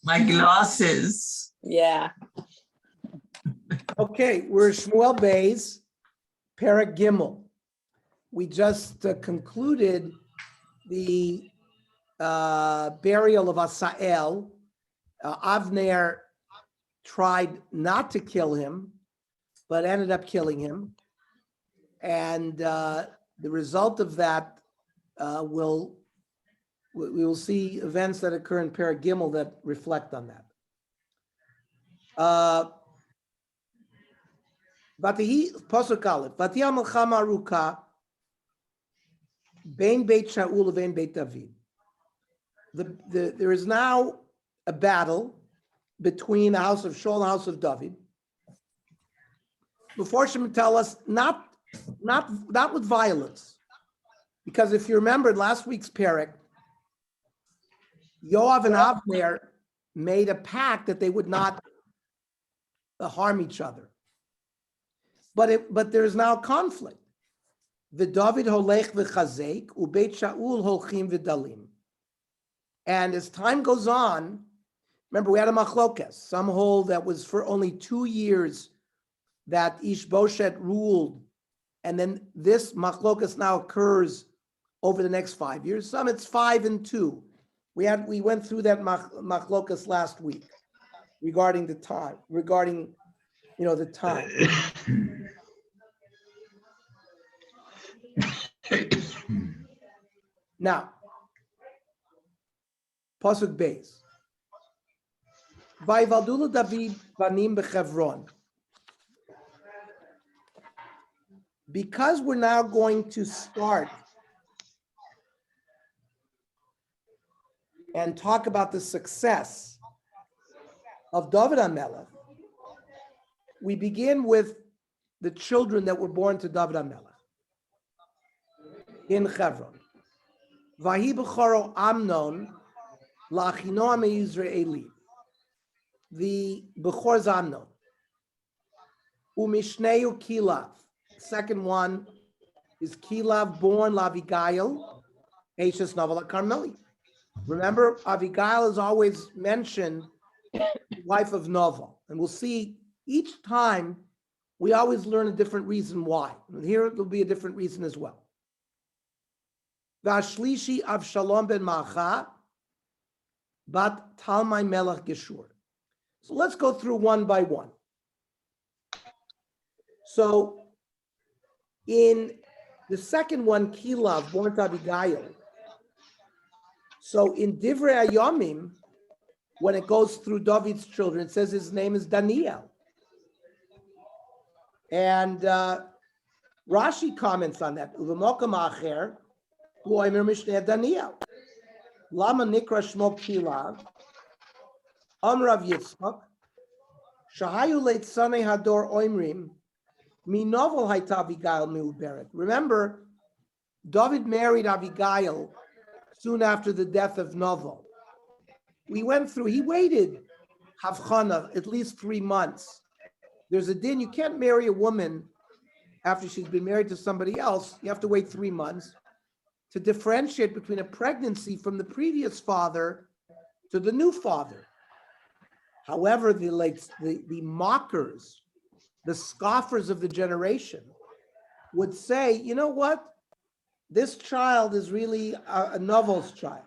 My glasses. Yeah. Okay, we're Shmuel Bay's Perek Gimel. We just concluded the burial of Asael. Avner tried not to kill him, but ended up killing him. And the result of that we will see events that occur in Perek Gimel that reflect on that. Vatihi Pasuk Aleph. Vatiyah Milchama Aruka Bein Beit Shaul Vein Beit David. There is now a battle between the house of Shaul and the house of David. Before Shem tell us not with violence, because if you remember in last week's Perek, Yoav and Avner made a pact that they would not harm each other. But there is now conflict. V'David holech v'chazek u'Beit Shaul holchim v'dalim. And as time goes on, remember we had a machlokes. Some hold that was for only 2 years that Ishboshet ruled, and then this machlokes now occurs over the next 5 years. Some it's 5 and 2. We went through that machlokes last week regarding the time, the time. Now, Pasuk Beis. Vayvaldulu David banim bechevron. Because we're now going to start and talk about the success of David HaMelech, we begin with the children that were born to David HaMelech in Chevron. Vahi b'choro Amnon la'achinoam Yisraeli. The Bechor is Amnon. Umishneu Kilav. Second one is Kilav, born Lavigail, Eishes Novel Carmeli. Remember, Avigail is always mentioned, wife of Novel. And we'll see each time we always learn a different reason why. And here it will be a different reason as well. Vashlishi Avshalom ben Maacha, bat Talmai Melech Geshur. So let's go through one by one. So in the second one, Kilav, born to Abigail. So in Divrei Hayomim, when it goes through David's children, it says his name is Daniel. And Rashi comments on that. Uv'mokam acher, hu omer mishneh Daniel. Lama nikra shmo Kilav, Amrav Yitzchak, shahayu leitzanei hador oimrim, Minovel hayta Abigail miuberet. Remember, David married Abigail soon after the death of Novel. He waited Havchana at least 3 months. There's a din, you can't marry a woman after she's been married to somebody else. You have to wait 3 months to differentiate between a pregnancy from the previous father to the new father. However, the mockers, the scoffers of the generation would say, you know what? This child is really a Novel's child.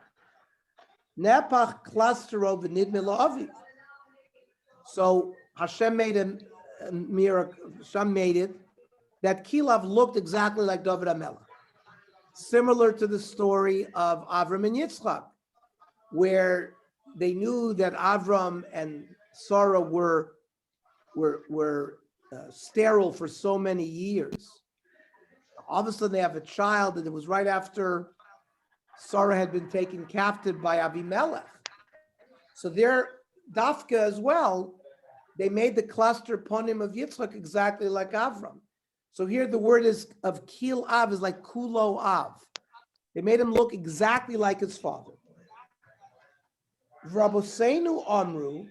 Nepach klastero v'nidme la'aviv. So Hashem made a miracle. Hashem made it that Kilav looked exactly like David HaMelech, similar to the story of Avram and Yitzchak, where they knew that Avram and Sarah were sterile for so many years. All of a sudden they have a child, and it was right after Sarah had been taken captive by Abimelech. So their Dafka as well, they made the cluster ponim of Yitzchak exactly like Avram. So here the word is of Kil Av is like Kulo Av. They made him look exactly like his father. V'Rabosenu Amru,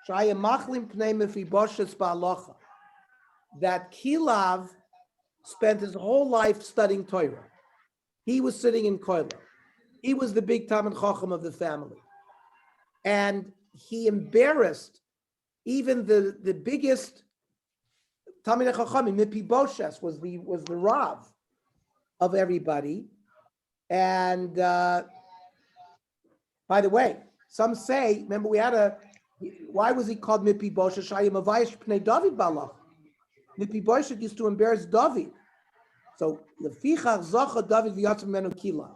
Shaya Machlim Pnei Mefiboshes Ba'alocha, that Kilav spent his whole life studying Torah. He was sitting in Koilo. He was the big Talmid Chacham of the family. And he embarrassed even the biggest Talmid Chachamim. Mepiboshes was the Rav of everybody. And by the way, some say, remember why was he called Mepiboshes? Shayim Avayish Pnei David Balach. Mepiboshes used to embarrass David. So Lefichach Zacha David v'Yatzav Menu Kila.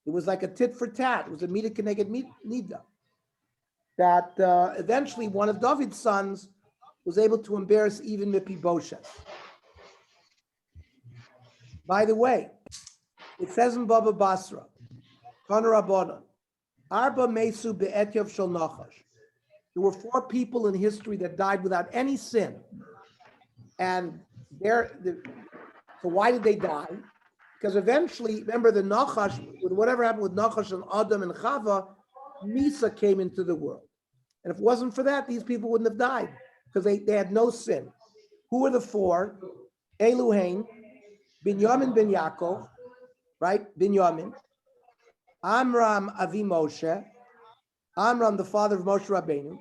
It was like a tit for tat. It was a mida keneged nida. That eventually one of David's sons was able to embarrass even Mepiboshes. By the way, it says in Baba Basra, Tana Rabbanan, Arba Mesu be'etyav shel Nachash. There were 4 people in history that died without any sin. And so why did they die? Because eventually, remember the Nachash, whatever happened with Nachash and Adam and Chava, Misa came into the world. And if it wasn't for that, these people wouldn't have died because they had no sin. Who were the 4? Eluhain, Binyamin ben Yaakov, right? Binyamin. Amram Avi Moshe. Amram, the father of Moshe Rabbeinu.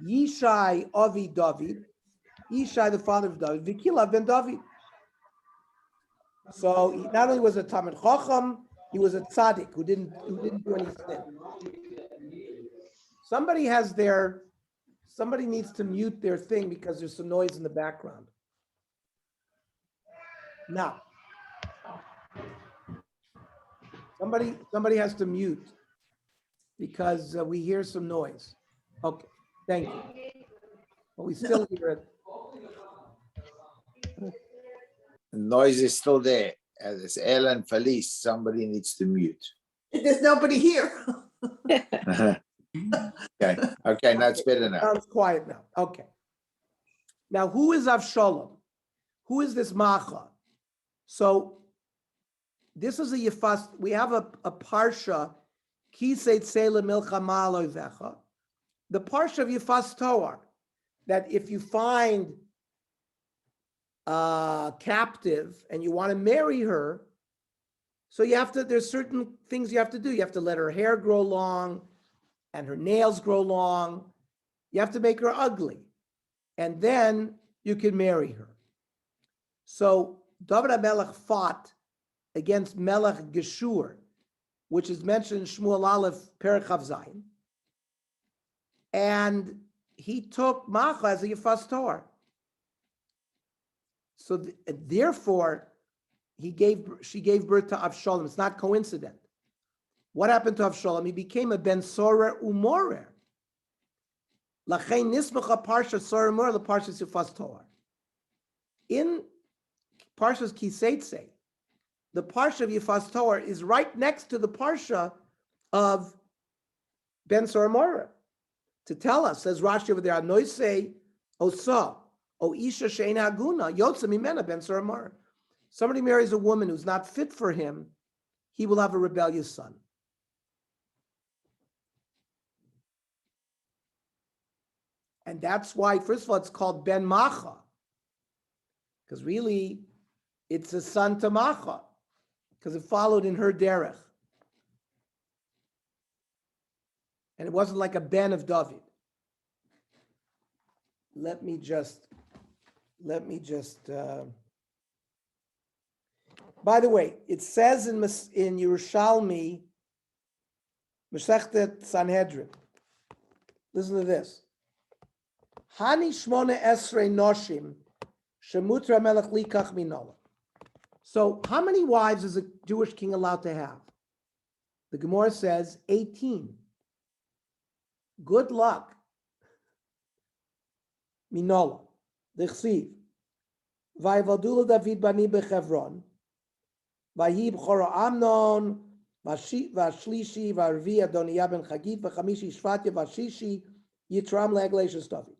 Yishai Avi David. Yishai, the father of David. Vikila ben David. So he not only was a Talmid Chacham, he was a tzaddik who didn't do any sin. Somebody needs to mute their thing because there's some noise in the background. Now, somebody has to mute because we hear some noise. Okay, thank you. But we still hear it. The noise is still there. As it's Ellen Felice, somebody needs to mute. There's nobody here. Okay, that's better now. Sounds quiet now. Okay. Now, who is Avshalom? Who is this Macha? So, this is a Yefas. We have a Parsha, Kisei Tzela Milchama Loivecha, the Parsha of Yefas Toar, that if you find captive and you want to marry her, so there's certain things you have to do. You have to let her hair grow long and her nails grow long. You have to make her ugly. And then you can marry her. So David HaMelech fought against Melech Geshur, which is mentioned in Shmuel Aleph Perek Chav Zayin. And he took Macha as a Yefas Toar. So therefore, she gave birth to Avshalom. It's not coincident. What happened to Avshalom? He became a Ben Sorer Umorer. Lachein nismacha parsha Sorer Umorer the parsha Yefas Toar. In Parshas Kiseitse, the parsha of Yefas Toar is right next to the parsha of Ben Sorer Umorer. To tell us, says Rashi over there, Anoisei Osa. O Isha Sheina Aguna, Yotza Mimena Ben Saramar. Somebody marries a woman who's not fit for him, he will have a rebellious son. And that's why, first of all, it's called Ben Macha. Because really, it's a son to Macha. Because it followed in her derech. And it wasn't like a Ben of David. Let me just, by the way, it says in Yerushalmi, Masechtet Sanhedrin, listen to this. Hani Shmona Esrei Noshim, Shemutra Melech Likach Minola. So how many wives is a Jewish king allowed to have? The Gemara says 18. Good luck. Minola. D'chsiv. Vayvadula David bani bechevron. Vayhi b'chora Amnon. Vashlishi v'arvi Adoniya ben Chagit v'chamishi Shvatya v'shishi Yitram le'egleishas David.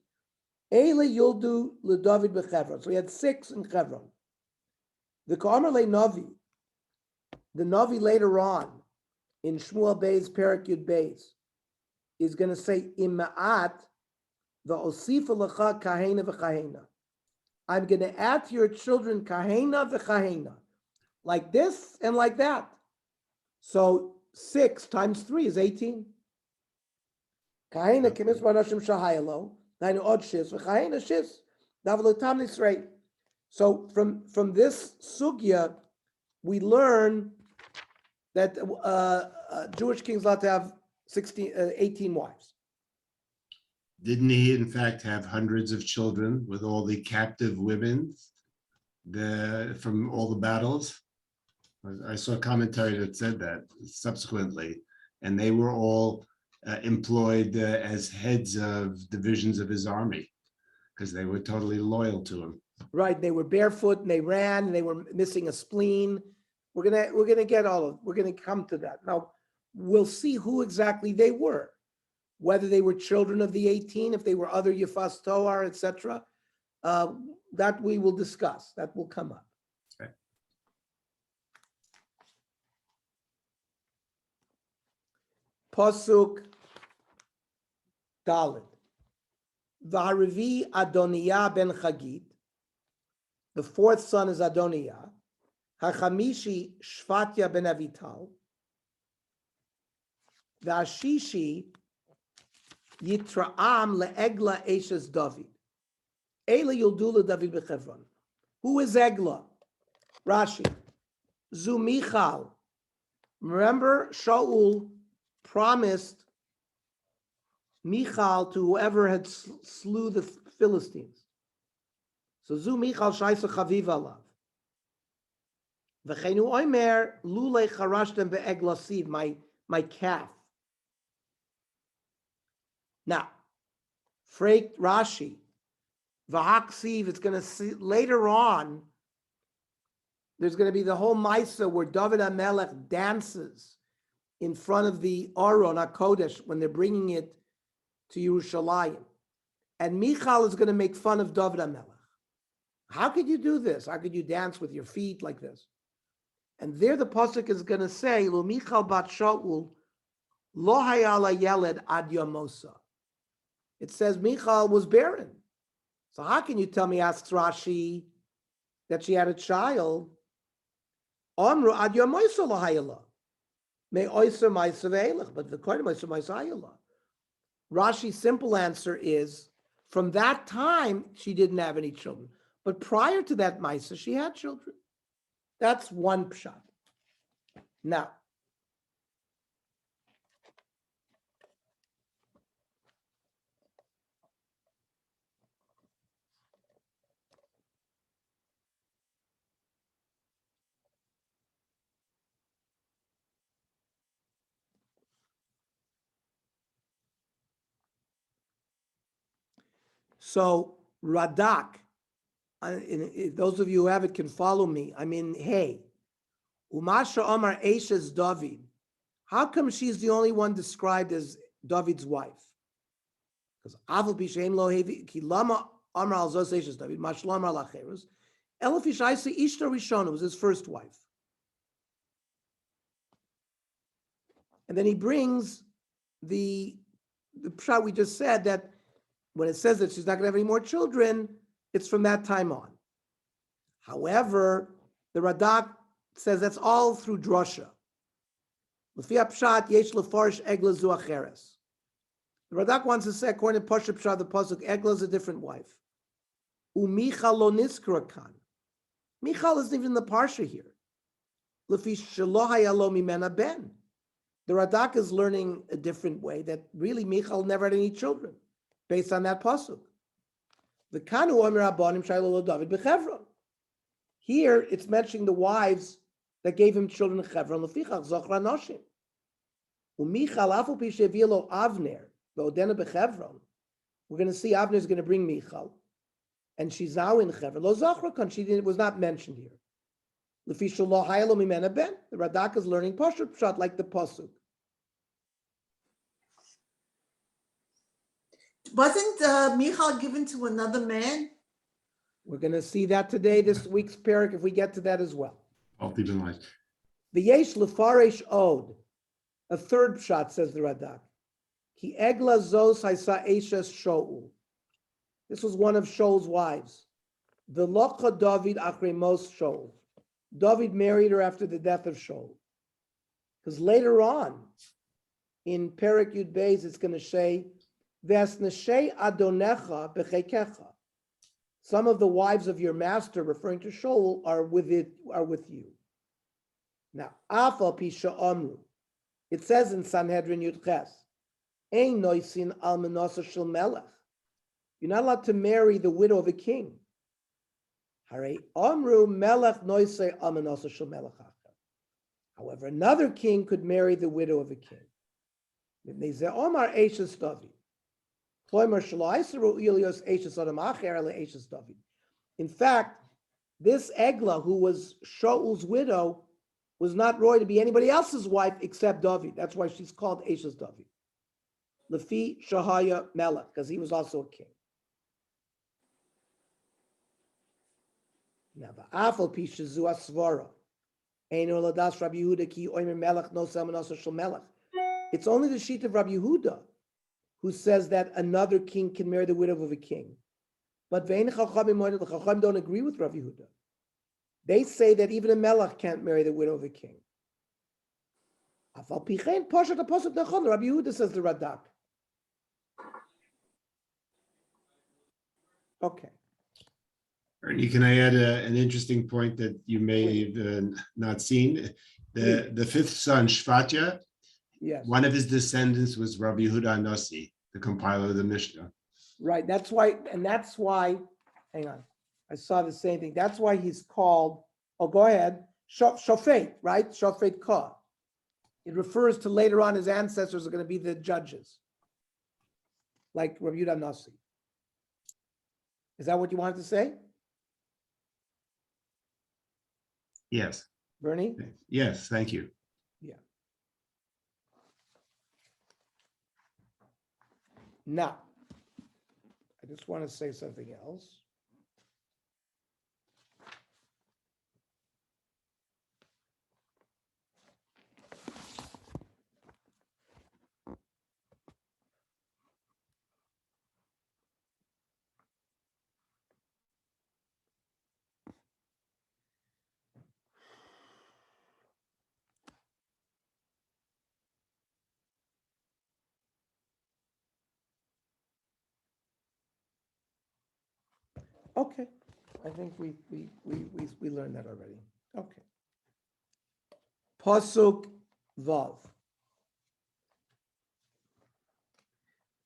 Eile yuldu leDavid bechevron. So he had 6 in Chevron. The Ka'amar le'Navi. The Navi later on in Shmuel Bey's Perek Yud Beis is going to say Ima'at v'osifa lecha kahena v'chahena. I'm going to add to your children kahena v'chahena, like this and like that. So 6 times 3 is 18. Kahena kemis banashim shahayalo, nine odd shis, v'chahena shis, davlotam nisrei. So from this sugya, we learn that Jewish kings allowed to have 18 wives. Didn't he, in fact, have hundreds of children with all the captive women from all the battles? I saw a commentary that said that subsequently, and they were all employed as heads of divisions of his army because they were totally loyal to him. Right, they were barefoot and they ran and they were missing a spleen. We're gonna get we're gonna come to that. Now, we'll see who exactly they were, whether they were children of the 18, if they were other Yefas Toar, etc. That we will discuss, that will come up. Okay. Pasuk Dalet. V'harivi Adoniah ben Chagit. The fourth son is Adoniah. Hachamishi Shvatya ben Avital. V'ashishi Yitra'am le'egla Eshes David. Eila Yuldula David b'Chevron. Who is Egla? Rashi. Zu Michal. Remember, Shaul promised Michal to whoever had slew the Philistines. So Zu Michal Shaisa Chaviv Alav. V'cheinu Omer Lule Charashtem be'egla Siv, my calf. Now, Freik Rashi, V'hak Siv, it's going to see later on, there's going to be the whole Maisa where David HaMelech dances in front of the Aron HaKodesh when they're bringing it to Yerushalayim. And Michal is going to make fun of David HaMelech. How could you do this? How could you dance with your feet like this? And there the pasuk is going to say, Lo Michal bat Shaul, lo hayala yeled ad yamosa. It says Michal was barren. So how can you tell me, asks Rashi, that she had a child? Amru ad yamosa lo hayala. Me oiser ma'isa ve'elech, but the kohen oiser ma'isa hayala. Rashi's simple answer is, from that time, she didn't have any children. But prior to that Maisa, she had children. That's one pshat. Now, so Radak, those of you who have it can follow me. I'm in Hey. Umasha Omar Eshes David. How come she's the only one described as David's wife? Because Aval Bishem Lo Hevi Ki Lama Amar Al Zos Eshes David Mashlam Al Acherus Elef Ishaisa Ishta Rishona was his first wife. And then he brings the pshat we just said that when it says that she's not going to have any more children, it's from that time on. However, the Radak says that's all through drasha. L'fi pshat yesh lefarish egla zu acheres. The Radak wants to say, according to Pashup Pshat, the pasuk Egla is a different wife. Umichal lo niskra kan. Michal isn't even in the parsha here. L'fi shelo hayalo mimena ben. The Radak is learning a different way that really Michal never had any children, based on that pasuk. The kanu omer abanim shaylo David bechevron. Here it's mentioning the wives that gave him children in Chevron. Lefichach zochra noshim. Umichal afu pi shevilo Avner ve'odena bechevron. We're going to see Avner is going to bring Michal, and she's now in Chevron. Lo zochra kan, she was not mentioned here. Lefi shelo haylo mimena ben. The Radak is learning Pashut Pshat like the pasuk. Wasn't Michal given to another man? We're going to see that today, this week's parak, if we get to that as well. The V'yesh lefaresh od. A third pshat, says the Radak. Ki egla zos haisa eshes Shaul. This was one of Shaul's wives. V'locha David achrei mos Shaul. David married her after the death of Shaul. Because later on, in Perek Yud Beis, it's going to say, "V'asneshei adonecha b'cheikecha." Some of the wives of your master, referring to Shaul, are with you. Now, afal pisha amru. It says in Sanhedrin Yud Ches, "Ein noisin al menasa shel melech." You're not allowed to marry the widow of a king. Hare amru melech noisei al menasa shel melech. However, another king could marry the widow of a king. In fact, this Eglah, who was Shaul's widow, was not roy to be anybody else's wife except David. That's why she's called Eshes David. Lefi Shahaya Melech, because he was also a king. Now, the Afal Pishazu Asvara. It's only the sheet of Rabbi Yehuda who says that another king can marry the widow of a king. But the Chacham don't agree with Rabbi Yehuda. They say that even a melech can't marry the widow of a king. Rabbi Yehuda says the Radak. Okay. Ernie, can I add an interesting point that you may have not seen? The fifth son, Shvatya, yes, one of his descendants was Rabbi Yehuda Nasi, the compiler of the Mishnah. Right. That's why, hang on. I saw the same thing. That's why he's called, oh, go ahead. Shofet, right? Shofet Ka. It refers to later on his ancestors are going to be the judges, like Rabbi Yehuda Nasi. Is that what you wanted to say? Yes. Bernie? Yes, thank you. Yeah. Now, I just want to say something else. Okay, I think we learned that already. Okay. Pasuk Vav.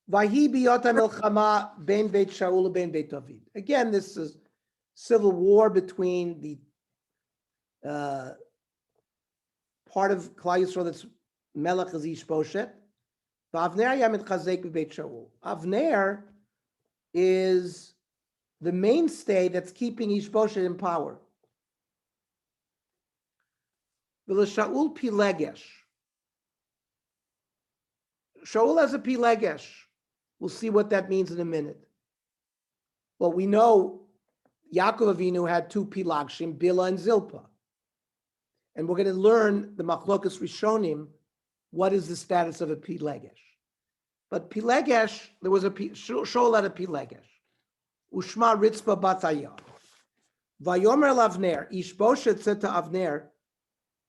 Vahi biyota milchama ben Beit Shaul ben Beit David. Again, this is civil war between the part of Klal Yisrael that's Melech is Ishboshet. Avner yamid chazek b'Beit Shaul. Avner is the mainstay that's keeping Ishboshet in power. Shaul pilegesh. Shaul has a pilegesh. We'll see what that means in a minute. Well, we know Yaakov Avinu had two pilagshim, Bila and Zilpa. And we're going to learn the Machlokas Rishonim, what is the status of a pilegesh. But pilegesh, there was a Shaul had a pilegesh. Ushma Ritzpa Bataya. Vayomer Lavner, Ishboshet said to Avner,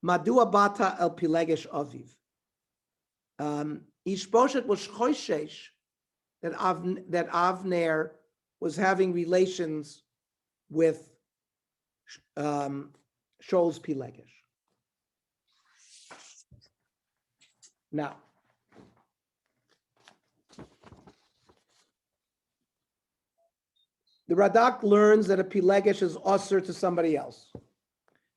Madua Bata El Pilegesh Aviv. Ishboshet was choishesh that Avner was having relations with Shaul's pilegesh. Now, the Radak learns that a pilegesh is usher to somebody else.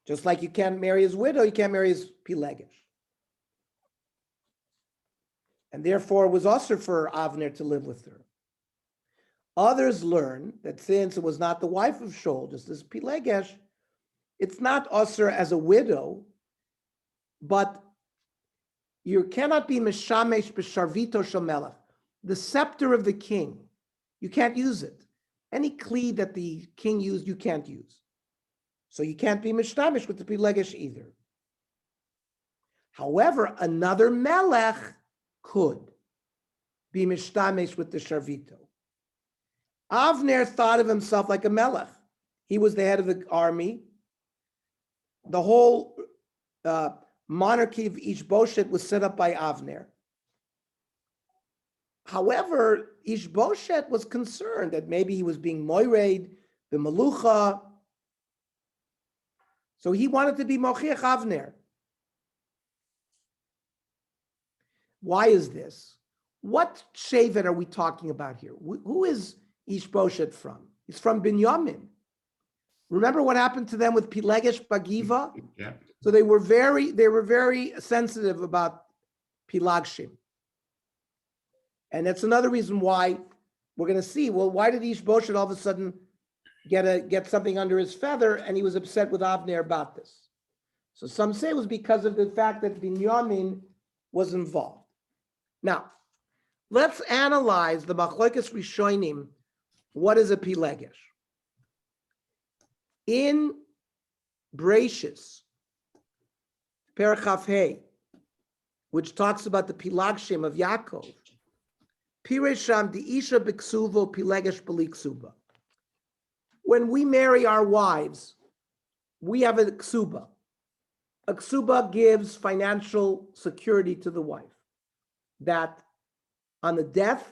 Just like you can't marry his widow, you can't marry his pilegesh. And therefore it was usher for Avner to live with her. Others learn that since it was not the wife of Shaul, just as pilegesh, it's not usher as a widow, but you cannot be mishamesh b'sharvito shamelech, the scepter of the king. You can't use it. Any kli that the king used, you can't use. So you can't be mishtamish with the pilegesh either. However, another melech could be mishtamish with the sharvito. Avner thought of himself like a melech. He was the head of the army. The whole monarchy of Ishbosheth was set up by Avner. However, Ishbosheth was concerned that maybe he was being moired, the Malucha. So he wanted to be Mochiach Avner. Why is this? What Shevet are we talking about here? Who is Ishbosheth from? He's from Binyamin. Remember what happened to them with Pilegesh Bagiva? Yeah. So they were very sensitive about Pilagshim. And that's another reason why we're going to see, well, why did Ishbosheth all of a sudden get something under his feather, and he was upset with Avner about this? So some say it was because of the fact that Binyamin was involved. Now, let's analyze the Machlokes Rishonim. What is a Pilegesh? In Bereshis, Perek Chaf Hey, which talks about the Pilagshim of Yaakov, Piresham di Isha Biksuvo Pilegesh Beliksuba. When we marry our wives, we have a ksuba. A ksuba gives financial security to the wife, that on the death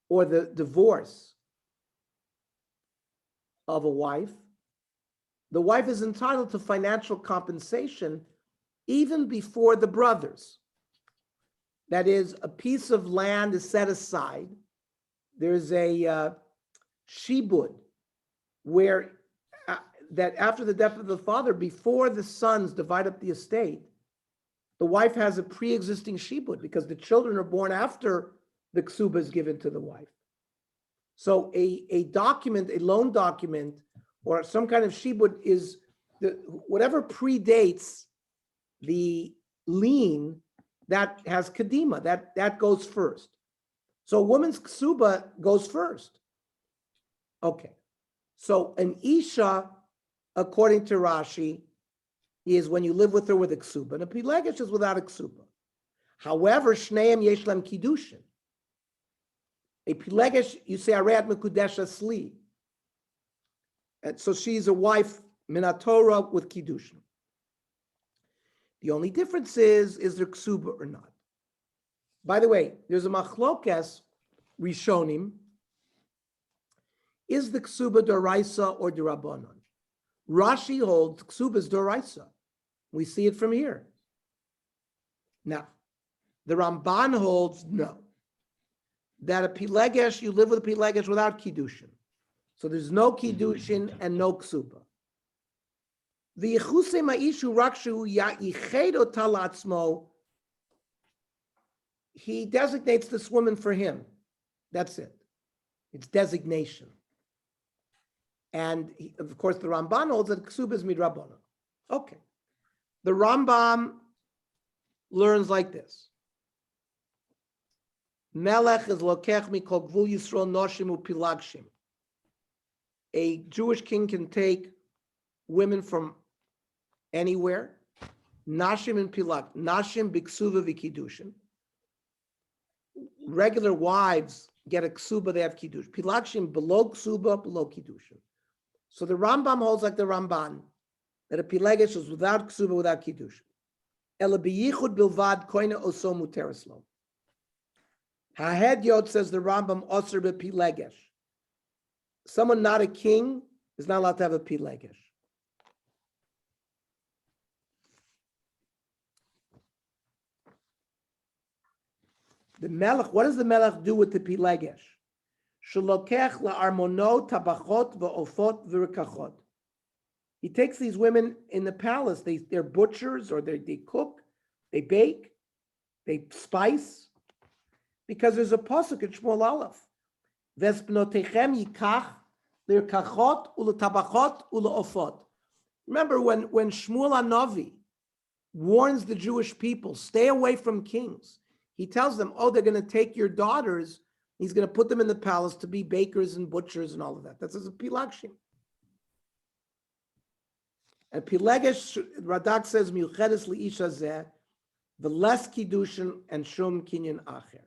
or the divorce of a wife, the wife is entitled to financial compensation even before the brothers. That is, a piece of land is set aside. There's a shibud where that after the death of the father, before the sons divide up the estate, the wife has a pre-existing shibud because the children are born after the ksuba is given to the wife. So a document, a loan document, or some kind of shibud is whatever predates the lien that has kadima, that goes first. So a woman's ksuba goes first. Okay. So an isha, according to Rashi, is when you live with her with a ksuba. And a pilegesh is without a ksuba. However, shneim yeshlem kiddushin. A pilegesh, you say areat mekudesh asli. And so she's a wife minatorah with kiddushin. The only difference is there ksuba or not? By the way, there's a machlokes rishonim. Is the ksuba doraisa or derabanan? Rashi holds ksuba is doraisa. We see it from here. Now, the Ramban holds no. That a pilegesh, you live with a pilegesh without kiddushin. So there's no kiddushin and no ksuba. The yichuse ma'ishu rakshu ya'ichedo talatzmo. He designates this woman for him. That's it. It's designation. And of course, the Ramban holds that ksuba is midrabanan. Okay. The Rambam learns like this. Melech is lokech mikol gvul Yisrael noshim upilagshim. A Jewish king can take women from anywhere. Nashim and pilag. Nashim biksuva v'kiddushin. Regular wives get a ksuba, they have kiddush. Pilagshim below ksuba, below kiddushin. So the Rambam holds like the Ramban, that a pilegesh is without ksuba, without kiddushin. Ela biyichud bilvad koine oso mutereslo. Hahed Yod says the Rambam osir bepilegesh. Someone not a king is not allowed to have a pilegesh. The melech, what does the melech do with the pilegesh? Shalokech la'armonot tabachot va'ofot v'rekachot. He takes these women in the palace. They're butchers, or they cook, they bake, they spice, because there's a pasuk in Shmuel Aleph. Vespnotechem yikach l'rekachot u'letabachot u'leofot. Remember when Shmuel HaNavi warns the Jewish people, stay away from kings. He tells them, oh, they're going to take your daughters. He's going to put them in the palace to be bakers and butchers and all of that. That's a pilagshim. And pilegesh, Radak says, miuchedes liisha zeh, the less kiddushin and shum kinyan acher.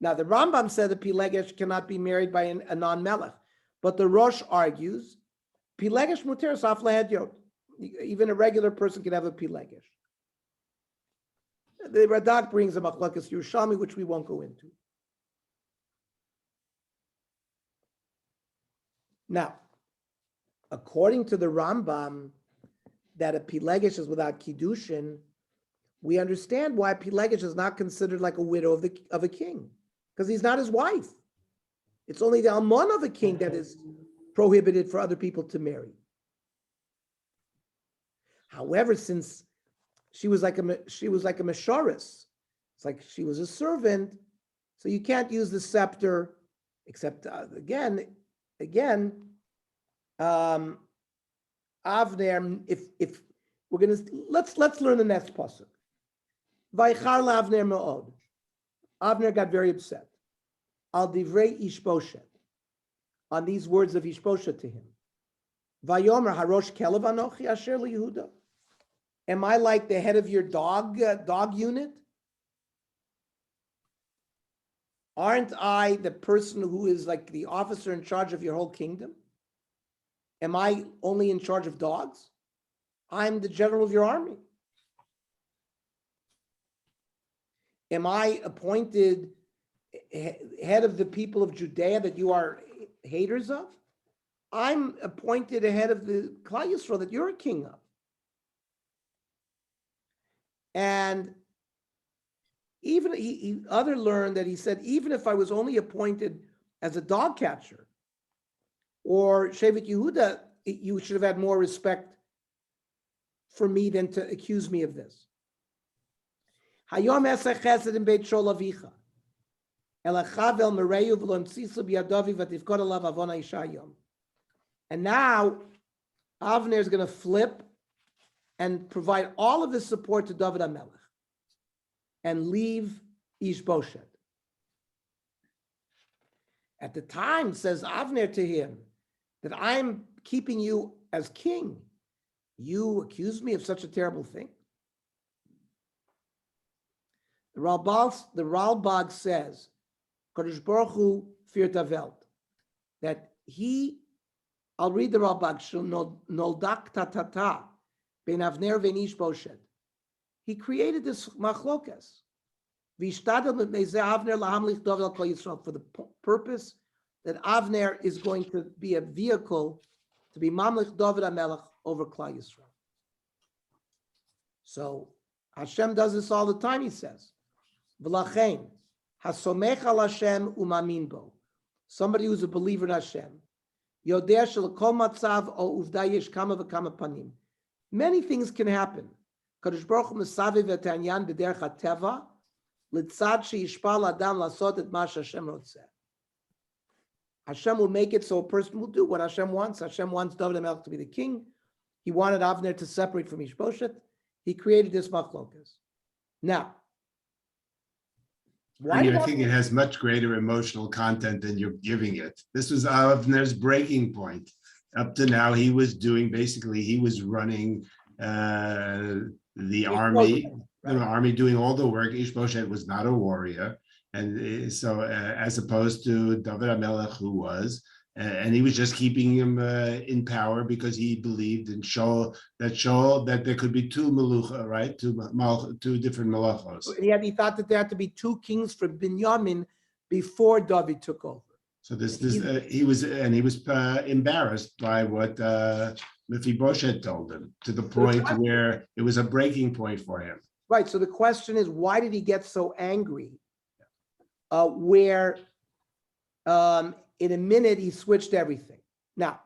Now, the Rambam said the pilegesh cannot be married by a non-melech. But the Rosh argues, pilegesh muteres af lehedyot. Even a regular person can have a pilegesh. The Radak brings a machlokes Yerushalmi, which we won't go into. Now, according to the Rambam, that a pilegesh is without kiddushin, we understand why pilegesh is not considered like a widow of a king, because he's not his wife. It's only the almon of a king that is prohibited for other people to marry. However, since she was like a meshoris, it's like she was a servant, so you can't use the scepter, except again, Avner. If we're gonna let's learn the next pasuk. Vaychar Avner me'od. Avner got very upset. Al divrei Ishboshet, on these words of Ishboshet to him. Vayomer harosh kelev anochi asher liYehuda. Am I like the head of your dog unit? Aren't I the person who is like the officer in charge of your whole kingdom? Am I only in charge of dogs? I'm the general of your army. Am I appointed head of the people of Judea that you are haters of? I'm appointed head of the Klal Yisrael that you're a king of. And even he other learned that he said, even if I was only appointed as a dog catcher or Shevet Yehuda, you should have had more respect for me than to accuse me of this. Hayom esech chesed in Beit Shol avicha. Elachavel mereyu v'lo imtzisu b'yadavi v'tifkod alav avona isha yom. And now Avner is going to flip and provide all of his support to David HaMelech and leave Ishboshet. At the time, says Avner to him, that I'm keeping you as king. You accuse me of such a terrible thing. The Ralbag says, Kodesh Baruch Hu feared the Welt, that he, I'll read the Ralbag, Noldak Tatata, Ben Avner Ben Ishboshet. He created this machlokas. For the purpose that Avner is going to be a vehicle to be Mamlich David HaMelech over Klal Yisrael. So Hashem does this all the time, he says. V'lachein, hasomech al Hashem umamin bo. Somebody who's a believer in Hashem. Yodeh shel kol matzav o uvda yesh kama v'kama panim. Many things can happen. Kadosh Baruch Hu mesaviv et hanyan b'derech hateva litzad sheyishpal adam lasot et ma Hashem rotzeh. Hashem will make it so a person will do what Hashem wants. Hashem wants David HaMelech to be the king. He wanted Avner to separate from Ishboshet. He created this machlokas. Now, I think it has much greater emotional content than you're giving it. This was Avner's breaking point. Up to now, he was running the army, right. The army doing all the work. Ishboshet was not a warrior. And so as opposed to David HaMelech, who was, and he was just keeping him in power because he believed in that there could be two melucha, right? Two different melachos. Yet he thought that there had to be two kings for Binyamin before David took over. So he was embarrassed by what Mephibosheth told him, to the point where it was a breaking point for him. Right. So the question is, why did he get so angry? Where in a minute he switched everything. Now,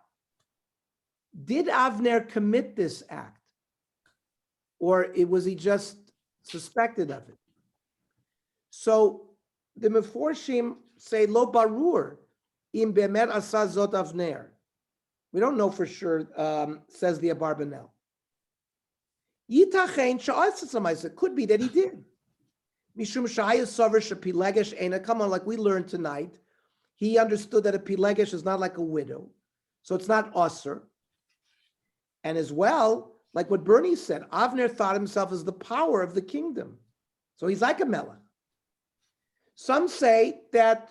did Avner commit this act, or was he just suspected of it? So the Meforshim say lo barur im be'emet asa zot Avner. We don't know for sure, says the Abarbanel. Yitachein sha'asas. It could be that he did. Mishum shayas savar shepilegesh ena. Come on, like we learned tonight. He understood that a pilegesh is not like a widow, so it's not usher. And as well, like what Bernie said, Avner thought himself as the power of the kingdom, so he's like a melech. Some say that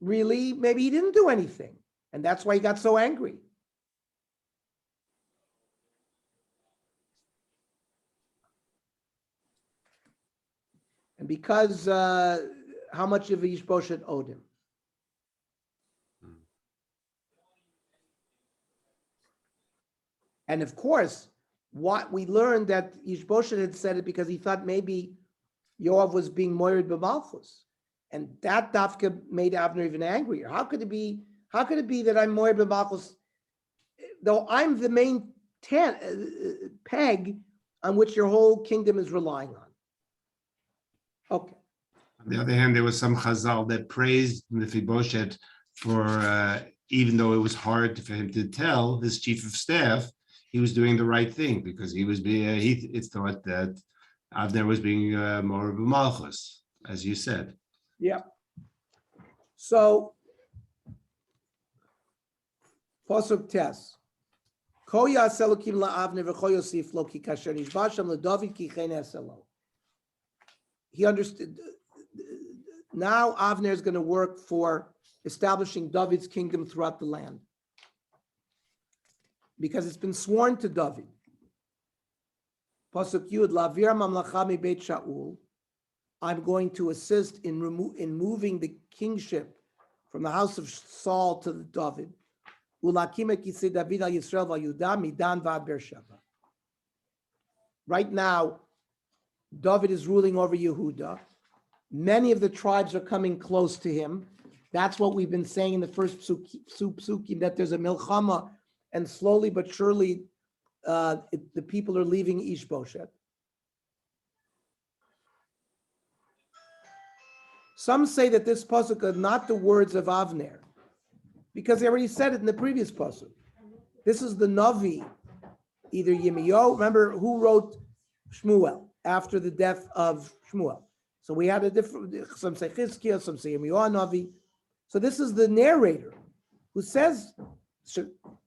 really maybe he didn't do anything, and that's why he got so angry. And because how much of Ishbosheth owed him. And of course, what we learned that Ishbosheth had said it because he thought maybe Yoav was being moired b'malchus. And that dafka made Avner even angrier. How could it be that I'm moired b'malchus, though I'm the main peg on which your whole kingdom is relying on? Okay. On the other hand, there was some Chazal that praised Mephibosheth for, even though it was hard for him to tell his chief of staff, he was doing the right thing because he was being, it's thought that Avner was being more of a malchus, as you said. Yeah. So, Pasuk Tes. Ko ya'aseh Elokim la'Avner v'cho yosif lo ki kasher nishba shem leDavid ki chen ya'aseh lo. He understood. Now Avner is going to work for establishing David's kingdom throughout the land, because it's been sworn to David. Pasuk Yud, Lavir mamlacha mi Beit Shaul. I'm going to assist in moving the kingship from the house of Saul to David. Ulakim et kisei David al Yisrael v'Yehuda midan v'ad Beersheba. Right now, David is ruling over Yehuda. Many of the tribes are coming close to him. That's what we've been saying in the first psukim, that there's a milchama, and slowly but surely the people are leaving Ishbosheth. Some say that this pasuk are not the words of Avner, because they already said it in the previous pasuk. This is the Navi, either Yirmiyahu. Remember who wrote Shmuel after the death of Shmuel? So we had a different. Some say Chizkiah, some say Yirmiyahu Navi. So this is the narrator who says,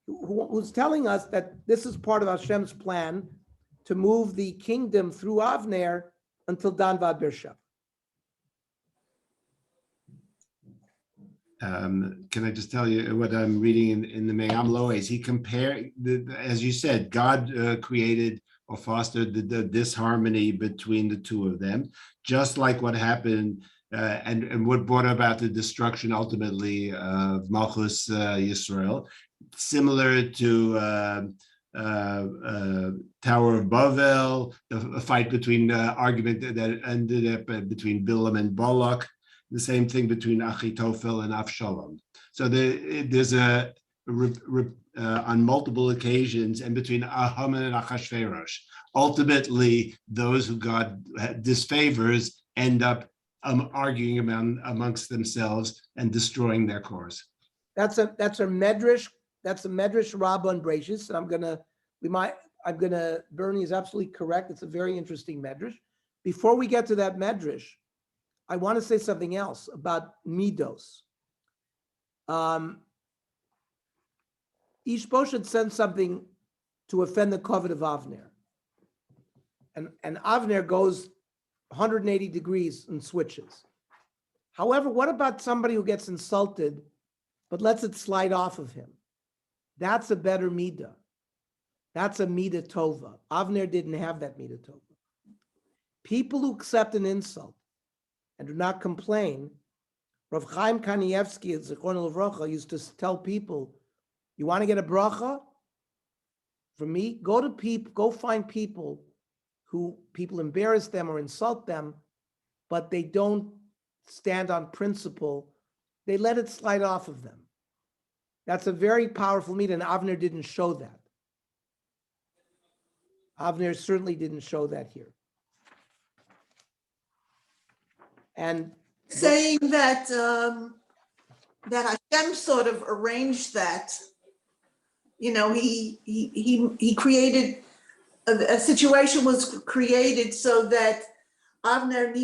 who's telling us that this is part of Hashem's plan to move the kingdom through Avner until Dan Vad Beersheba. Can I just tell you what I'm reading in the Me'am Lois? He compared, as you said, God created or fostered the disharmony between the two of them, just like what happened and what brought about the destruction ultimately of Malchus Yisrael, similar to Tower of Babel, a fight between argument that ended up between Bilam and Balak. The same thing between Achitophel and Avshalom. So there's on multiple occasions, and between Haman and Achashverosh. Ultimately, those who God disfavors end up arguing amongst themselves and destroying their cause. That's a medrash. That's a medrash Rabbah and Breishis. And Bernie is absolutely correct. It's a very interesting medrash. Before we get to that medrash, I want to say something else about midos. Ishbosheth sent something to offend the covet of Avner. And Avner goes 180 degrees and switches. However, what about somebody who gets insulted but lets it slide off of him? That's a better midah. That's a midah tova. Avner didn't have that midah tova. People who accept an insult and do not complain. Rav Chaim Kanievsky at Zichron Levracha used to tell people, you want to get a bracha from me? Go find people who people embarrass them or insult them, but they don't stand on principle. They let it slide off of them. That's a very powerful midah, and Avner didn't show that. Avner certainly didn't show that here. And saying that that Hashem sort of arranged that, he created a situation was created so that Avner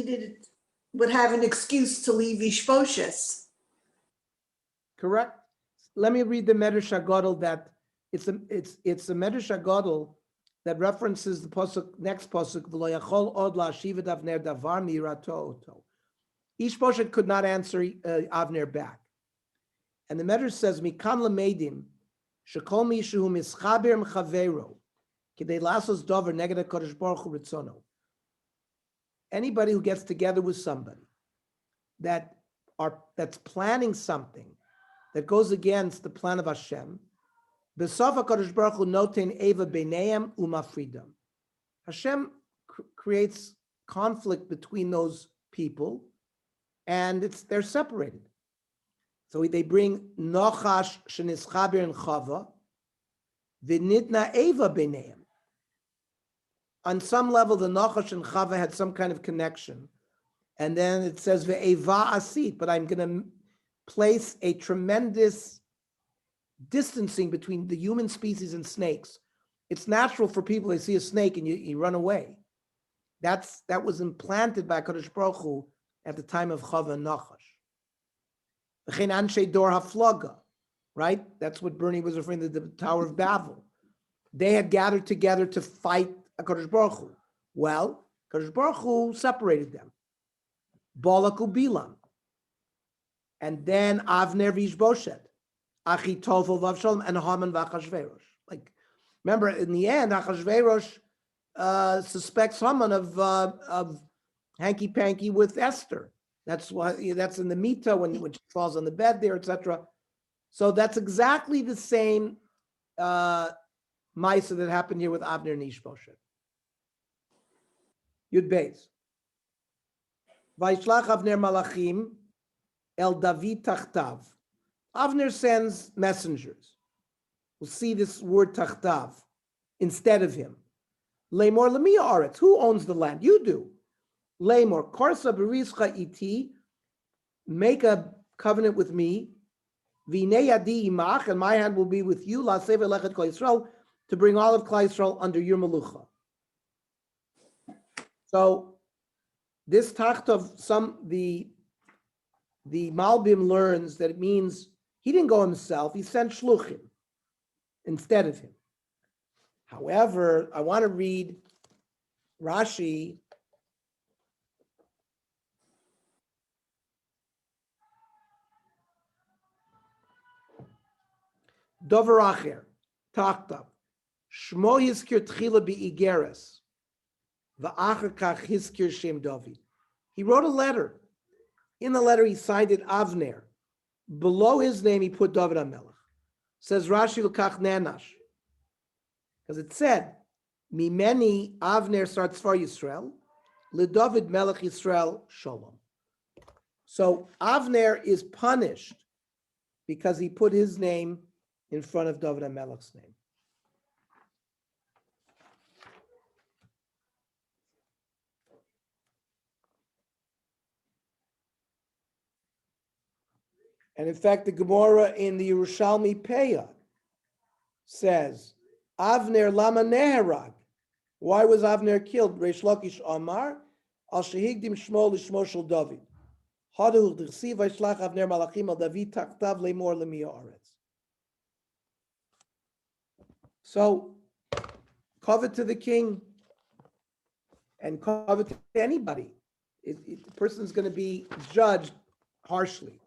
would have an excuse to leave Ishbosheth. Correct. Let me read the Medrash HaGadol that it's a Medrash HaGadol that references the pasuk, next pasuk, V'lo yachol od la'ashiv et Avner davar mi'irato oto. Ishbosheth could not answer Avner back. And the Medrash says, Mikan lemeidim, shekol mishu mischaber m'chavero, kidei lasos dover neged HaKadosh Baruch Hu ritzono. anybody who gets together with somebody that's planning something that goes against the plan of Hashem, B'sof HaKadosh Baruch Hu noten eva b'neim umafridam. Hashem creates conflict between those people, and they're separated. So they bring Nochash shenischaber and Chava, v'nitna eva b'neim. On some level, the Nochash and Chava had some kind of connection. And then it says, ve'eva asit, but I'm going to place a tremendous distancing between the human species and snakes. It's natural for people to see a snake and you run away. That was implanted by Kadosh Baruch Hu at the time of Chava and Nachash. V'chein anshe dor haflaga, right? That's what Bernie was referring to, the Tower of Babel. They had gathered together to fight Kadosh Baruch Hu. Well, Kadosh Baruch Hu separated them. Balak u'Bilam. And then Avner v'Ishboshet. Achitofel v'Avshalom, and Haman v'Achashverosh. Like, remember, in the end, Achashverosh suspects Haman of hanky-panky with Esther. That's in the Mita when she falls on the bed there, etc. So that's exactly the same Maisa that happened here with Avner and Ishboshet. Yud Beis. Vaishlach Avner Malachim El David Tachtav. Avner sends messengers. We'll see this word Tachtav instead of him. Lemor Lemia Aretz. Who owns the land? You do. Lemor Korsa Berischa Iti. Make a covenant with me. V'nei yadi imach, and my hand will be with you. La Sefer Lechet Klal Yisrael, to bring all of Klal Yisrael under your melucha. So this Tachtav, the Malbim learns that it means he didn't go himself, he sent shluchim instead of him. However, I want to read Rashi. Dover Acher, Tachtav, Shmo Yizkir Tchila Be'igeres, V'acher Kach Yizkir Shem David. He wrote a letter. In the letter, he signed it Avner. Below his name, he put David HaMelech. Says Rashi L'kach Nanash. Because it said, Mimeni Avner starts for Yisrael, LeDavid Melech Yisrael Shalom. So Avner is punished because he put his name in front of David HaMelech's name. And in fact, the Gemara in the Yerushalmi Peah says, Avner lama neherag. Why was Avner killed? Reish Lakish Amar, al shehigdim shmo l'shmo shel David. Hadu d'chsiv v'shlach Avner malachim al David tachtav lemor lemia aretz. So, covet to the king and covet to anybody. The person's going to be judged harshly.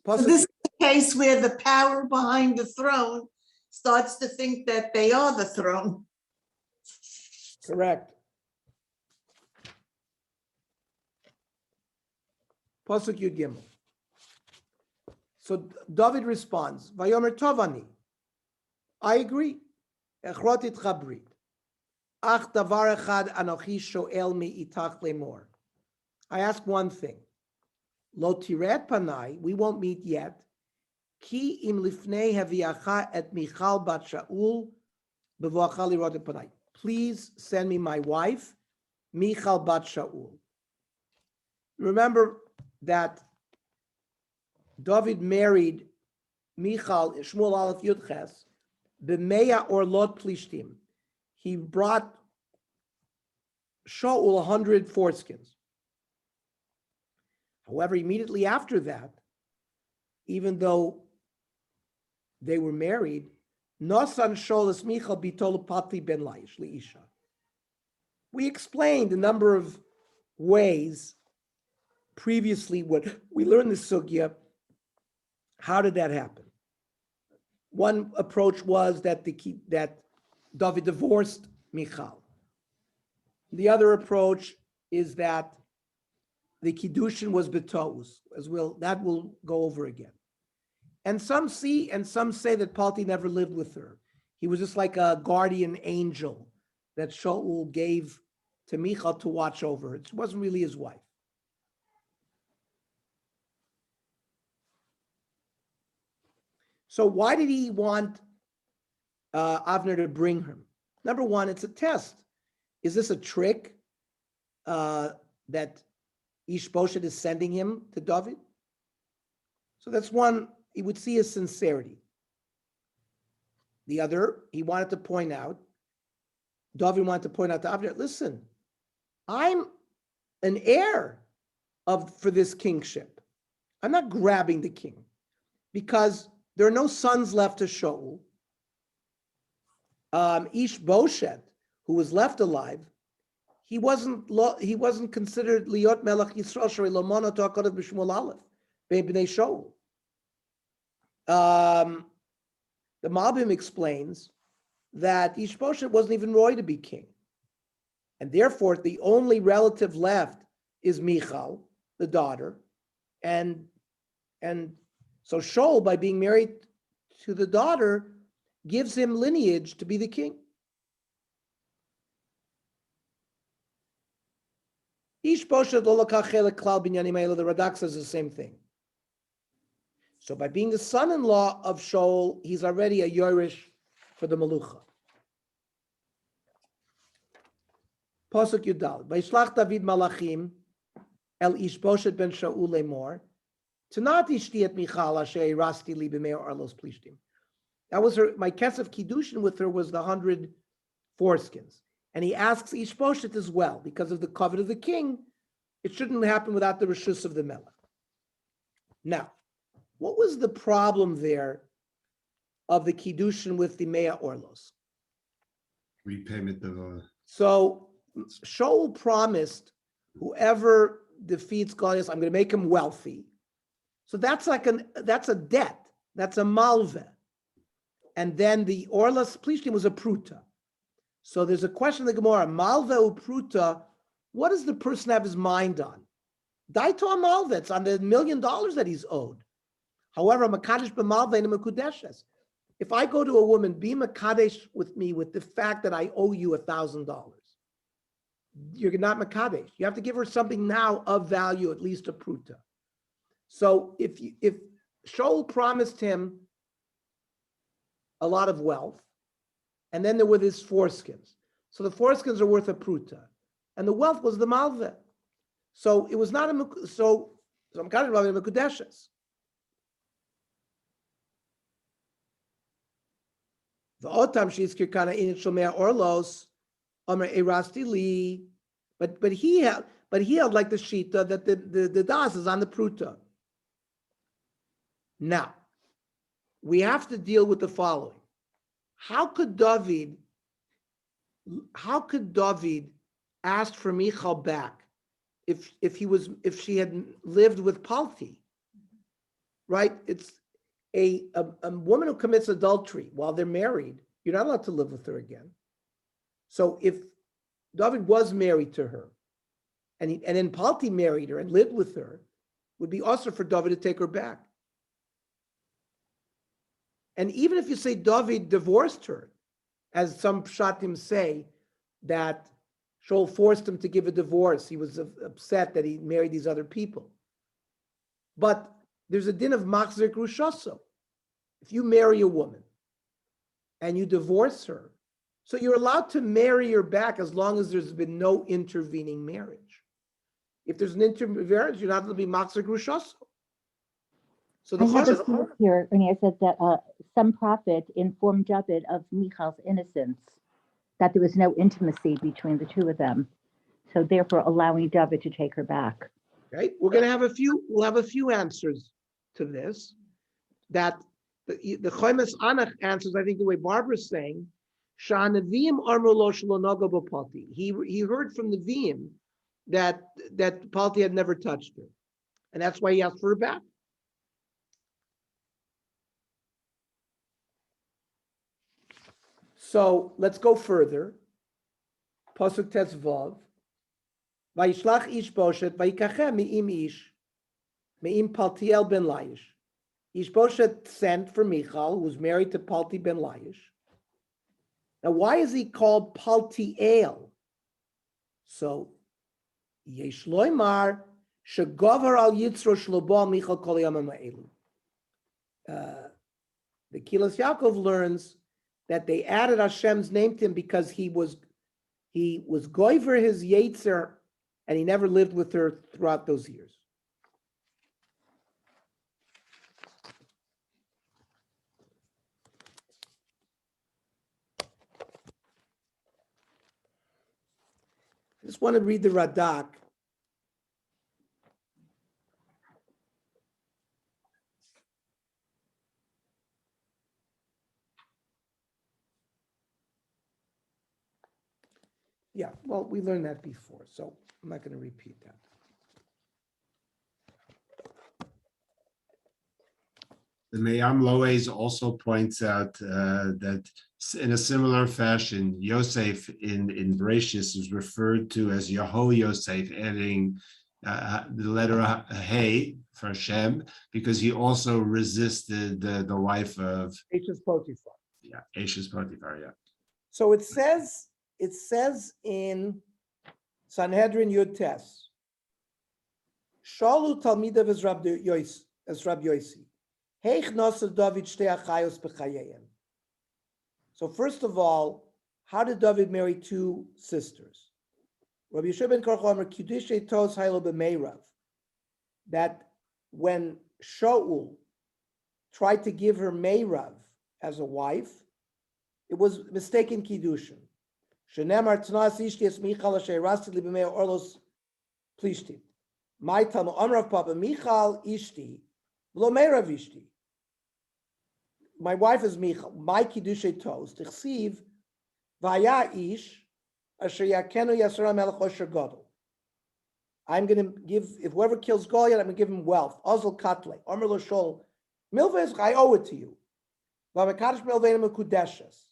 So this is the case where the power behind the throne starts to think that they are the throne. Correct. Pasuk Yud Gimel. So David responds, Vayomer Tovani. I agree. Echrot itcha brit. Ach davar echad anochi shoel mi itach lemor. I ask one thing. Lo tiret panai, we won't meet yet. Ki im lifnei haviacha et Michal bat Shaul bevoacha lirot et panai. Please send me my wife, Michal bat Shaul. Remember that David married Michal, Shmuel Aleph Yudches, b'meya or lot plishtim. He brought Shaul 100 foreskins. However, immediately after that, even though they were married, Nosan Sholas Michal bitol pati ben laish liisha. We explained a number of ways previously. What we learned the sugya. How did that happen? One approach was that David divorced Michal. The other approach is that the kiddushin was betos, that will go over again. And some say that Palti never lived with her. He was just like a guardian angel that Shaul gave to Michal to watch over. It wasn't really his wife. So why did he want Avner to bring him? Number one, it's a test. Is this a trick that Ishbosheth is sending him to David? So that's one, he would see his sincerity. The other, David wanted to point out to Avner, listen, I'm an heir for this kingship. I'm not grabbing the king because there are no sons left to Shaul. Ishbosheth, who was left alive, he wasn't considered liot melech Yisrael shrei lomono to HaKodesh b'Shmuel Aleph b'nei Shaul. The Malbim explains that Ishbosheth wasn't even roy to be king, and therefore the only relative left is Michal, the daughter, and so Shaul, by being married to the daughter, gives him lineage to be the king. Ishbosheth lo lakach chelek klal binyanim ha'elu, the Radak says the same thing. So by being the son-in-law of Shaul, he's already a Yorish for the Malucha. Pasuk Yudal. Vayishlach David malachim el Ishbosheth ben Shaul lemor. Tanat ishti et Michal asher rasti li b'mei arlos plishtim. That was my kesef kiddushin with her was the 100 foreskins. And he asks Ishbosheth as well, because of the covet of the king, it shouldn't happen without the reshus of the melech. Now, what was the problem there of the kiddushin with the mea orlos? Repayment of So Shaul promised whoever defeats Goliath, I'm going to make him wealthy. So that's a debt. That's a malve. And then the orlos plishtim was a pruta. So there's a question in the Gemara, malve u pruta, what does the person have his mind on? Daito malve, it's on the $1 million that he's owed. However, makadesh b'malve and mekudeshes. If I go to a woman, be makadesh with me with the fact that I owe you $1,000, you're not makadesh. You have to give her something now of value, at least a pruta. So if Shaul promised him a lot of wealth, and then there were these foreskins. So the foreskins are worth a pruta, and the wealth was the malve. So it was not so makadesh b'malve and mekudeshes. The otam she's kirkana in shomea orlos, omer erasti li, but he held like the shita that the das is on the pruta. Now, we have to deal with the following: How could David ask for Michal back if she had lived with Palti? Right? It's a woman who commits adultery while they're married, you're not allowed to live with her again. So if David was married to her, and then Palti married her and lived with her, it would be also for David to take her back. And even if you say David divorced her, as some pshatim say, that Shaul forced him to give a divorce, he was upset that he married these other people. But there's a din of machzir grushaso. If you marry a woman and you divorce her, so you're allowed to marry her back as long as there's been no intervening marriage. If there's an intervening marriage, you're not going to be machzir grushaso. So the I have a question source here, and it said that some prophet informed David of Michal's innocence, that there was no intimacy between the two of them, so therefore allowing David to take her back. Okay, we'll have a few answers to this. That the Chomes Anach answers, I think, the way Barbara's saying, Sha'anavim armu lo shelo noga b'Palti. He heard from the Vim that Palti had never touched her, and that's why he asked for her back. So let's go further. Pasuk Tes Vav. Vayishlach Ishboshet vayikachem mi'im ish me'im Paltiel ben Laish. Ishboshet sent for Michal, who was married to Palti ben Laish. Now, why is he called Paltiel? So, Yesh loymar shegover al yitzro shlobo Michal kol yamim ha'elu. The Kilas Yaakov learns that they added Hashem's name to him because he was goy for his Yetzer, and he never lived with her throughout those years. I just want to read the Radak. Yeah, well, we learned that before, so I'm not going to repeat that. The Me'am Loes also points out that in a similar fashion, Yosef in Bereshis is referred to as Yeho Yosef, adding the letter Hey for Hashem, because he also resisted the wife of Ashes Potiphar. Ashes Potiphar. Yeah. So it says in Sanhedrin Yud Tes, Shalu Talmidav as Rab Yosi. So first of all, how did David marry two sisters? Rabbi Yeshua ben Korchomer Kiddushei Tos Hailo b'Meirav, that when Shaul tried to give her Meirav as a wife, it was mistaken kiddushin. Shenemar Tnas Ishti Es Michal Asher Rasti Li b'Mei Orlos Plishtim. My Talmud Amrav Papa Michal Ishti Lo Meirav Ishti. My wife is Michal. My kiddushay tos. Tichsiv vaya ish asher yakenu yasera melech osher gadol. I'm going to give, if whoever kills Goliath, I'm going to give him wealth. Ozil katle. Omer lo shol. Milvez, I owe it to you. V'amekadosh milveinu mekudeshes.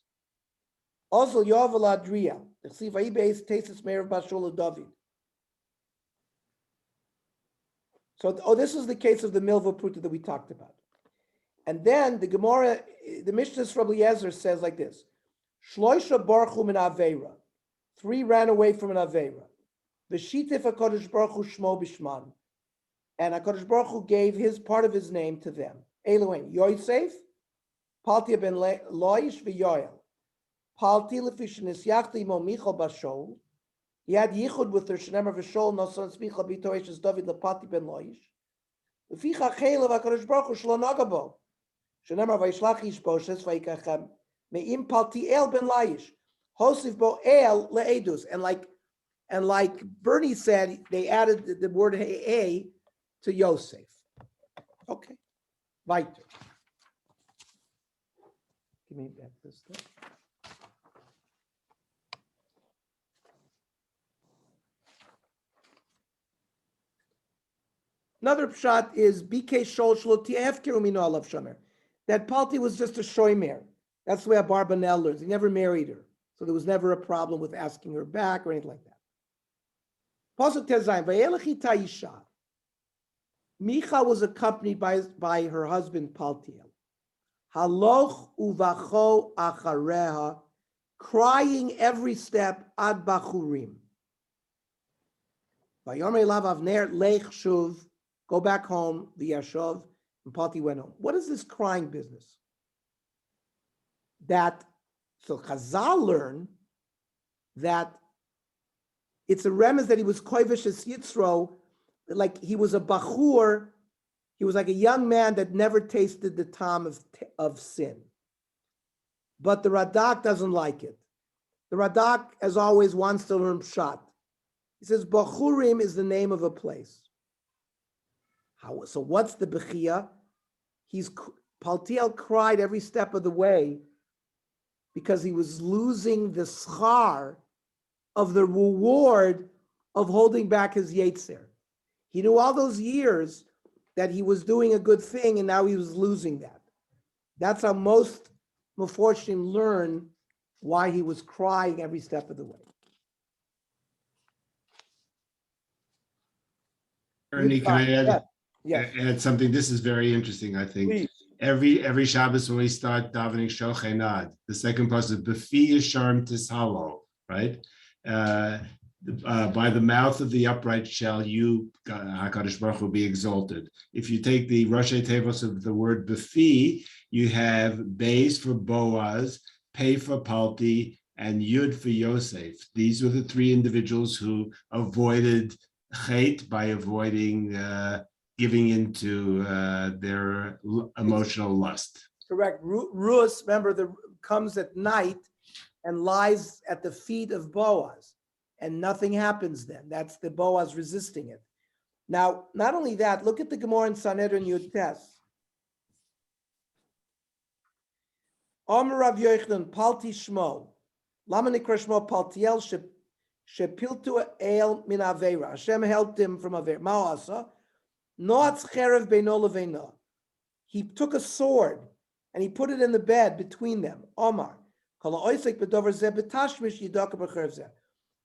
Ozil yovel adria. Tichsiv vayi beis tesis meir bashul David. So, this is the case of the Milva Pruta that we talked about. And then the Gemara, the Mishnah from Eliezer says like this: Shloisha barchu min aveira, 3 ran away from an aveira. V'shitif HaKadosh Baruch Hu shmo b'shman, and HaKadosh Baruch Hu gave his part of his name to them. Elohim Yosef, Palti ben Loish v'Yoel, Palti lefish nisyachti mo Michal b'Shol. He had yichud with her. Shenemar v'Shol noson smicha b'toish as David lepati ben Loish. V'ficha chelev HaKadosh Baruch Hu shlo nagabo. Shenemar vayishlach Ishboshes vayikachem me'im Paltiel ben Laish hosif bo el le'edus, and like Bernie said, they added the word hey to Yosef. Okay, weiter. Give me back this stuff. Another pshat is BK Shol Shloti Efkeru Mino Alav Shomer. That Palti was just a shomer. That's the way Abarbanel learns. He never married her. So there was never a problem with asking her back or anything like that. Pasuk Tezayim, Vayelechi Taisha. Micha was accompanied by her husband Paltiel. Haloch uvacho achareha, crying every step ad bachurim. Vayomer elav Avner lech shuv, go back home, v'yashov. And Palti went home. What is this crying business? So Chazal learn that it's a remez that he was koivish as Yitzro, like he was a bachur, he was like a young man that never tasted the tam of sin. But the Radak doesn't like it. The Radak, as always, wants to learn pshat. He says Bachurim is the name of a place. So what's the bechia? Paltiel cried every step of the way because he was losing the schar of the reward of holding back his yetzer. He knew all those years that he was doing a good thing, and now he was losing that. That's how most Meforshim learn why he was crying every step of the way. Ernie, can I add? Yes, Add something? This is very interesting, I think. please. Every Shabbos when we start davening Shochenad, the second part is Befi Yisharm Tishalo, right? By the mouth of the upright shall you, HaKadosh Baruch Hu, be exalted. If you take the Rosh Tevos of the word Befi, you have Beis for Boaz, Pei for Palti, and Yud for Yosef. These were the three individuals who avoided Chet by avoiding giving into their emotional lust. Correct. Ruth, remember, comes at night and lies at the feet of Boaz, and nothing happens then. That's the Boaz resisting it. Now, not only that, look at the Gemara in Sanhedrin Yud Tes. Omer Rav Yochanan, Palti Shmo, Lama Nikra Shmo Paltiel Shepiltu El Min Aveira. Hashem helped him from Aveira. Ma'asa, Noatz Cherev Beino Leveino. He took a sword and he put it in the bed between them. Omar,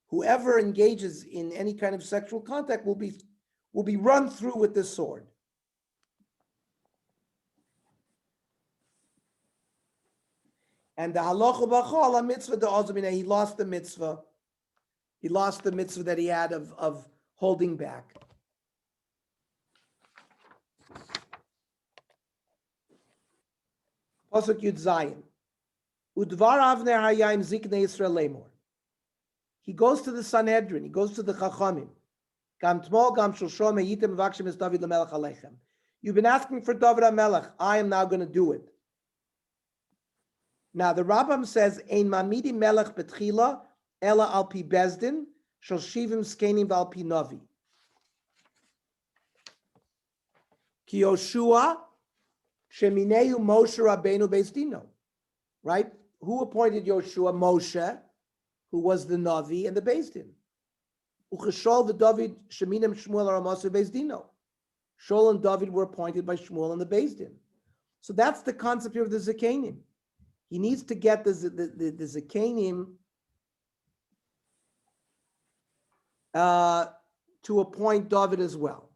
whoever engages in any kind of sexual contact will be run through with this sword. And the halacha b'chol mitzvah the ozamina, he lost the mitzvah. He lost the mitzvah that he had of holding back. Pasuk Yud Zayin. Udvar Avner Hayayim Ziknei Yisrael Lemor. He goes to the Sanhedrin. He goes to the Chachamim. Gam Tmol Gam Shulshom Meyitim Vakshim Es David LaMelech Aleichem. You've been asking for David HaMelech. I am now going to do it. Now the Rambam says, Ein Mamidi Melech Betchila Ela Al Pi Bezdin Shal Shivim Skenim Val Pi Navi. Ki Yoshua Shemineu Moshe Rabbeinu Beis Dino, right? Who appointed Yoshua? Moshe, who was the Navi and the Beis Din. Ucheshol the David Sheminem Shmuel Aramasu Beis Dino. Shol and David were appointed by Shmuel and the Beis Din. So that's the concept here of the Zekanim. He needs to get the Zekanim to appoint David as well.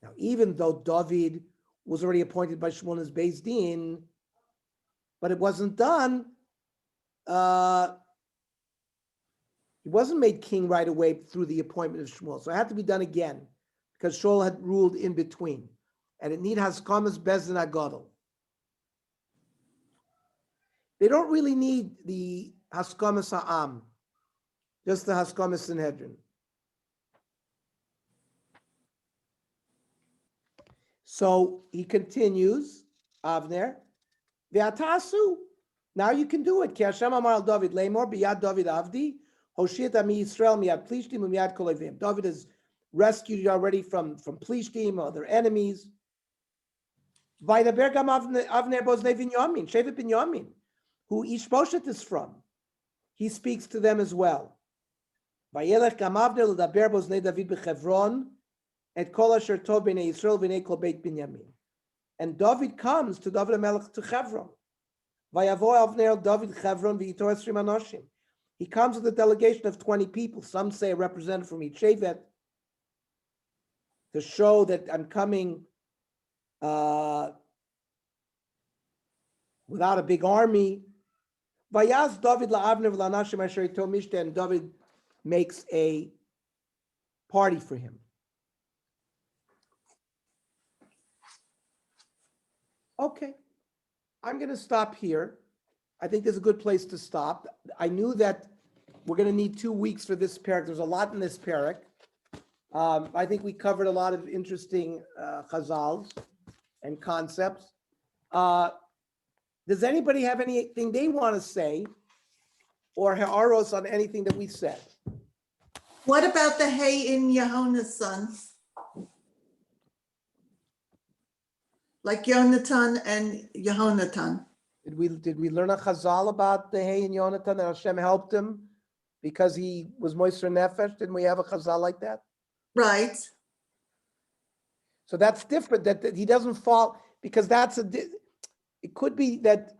Now, even though David was already appointed by Shmuel as Beis Din, but it wasn't done. He wasn't made king right away through the appointment of Shmuel, so it had to be done again because Shaul had ruled in between, and it need Haskamas Bezdin Agadol. They don't really need the Haskamas Ha'am, just the Haskamas Sanhedrin. So he continues, Avner, Ve'atasu, now you can do it. Ki Hashem amar al David, Lemor, biyad David avdi, Hoshiat ami Yisrael, miyad Plishtim, miyad kolevim. David has rescued you already from Plishtim, other enemies. Vaydaber gam Avner boznei Binyamin, Shevet Binyamin, who Ishboshet is from. He speaks to them as well. Vayelech gam Avner l'daber boznei David b'Chevron, et kol asher tov b'nei Yisrael v'nei kol beit Binyamin. And David comes to David HaMelech to Chevron. Vayavo Avner David Chevron v'yito esrim anoshim. He comes with a delegation of 20 people. Some say a representative from each Shevet, to show that I'm coming without a big army. Vayaz David la'avner v'lanashim asher ito mishte, and David makes a party for him. Okay, I'm going to stop here. I think there's a good place to stop. I knew that we're going to need 2 weeks for this parak. There's a lot in this parak. I think we covered a lot of interesting chazals and concepts. Does anybody have anything they want to say or ha'aros on anything that we said? What about the hay in Yehona's son? Like Yonatan and Yehonatan. Did we learn a chazal about the hay and Yonatan, that Hashem helped him because he was moiser nefesh? Didn't we have a chazal like that? Right. So that's different. That he doesn't fall, because that's it could be that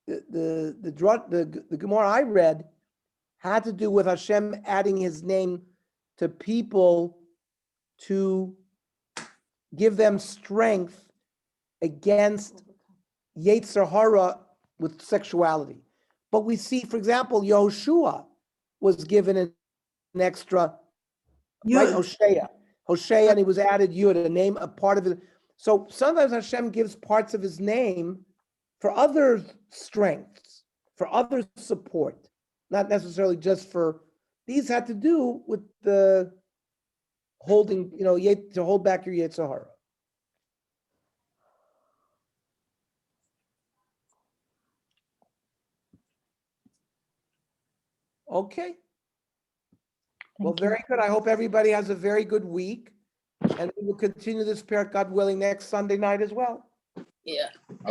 the Gemara I read had to do with Hashem adding His name to people to give them strength against Yetzer Hara with sexuality. But we see, for example, Yehoshua was given an extra, right? Yud. Hosea, and he was added Yud, a name, a part of it. So sometimes Hashem gives parts of his name for other strengths, for other support, not necessarily just for, these had to do with the holding, to hold back your Yetzer Hara. Okay. Well, Thank you. very good. I hope everybody has a very good week. And we will continue this pair, God willing, next Sunday night as well. Yeah.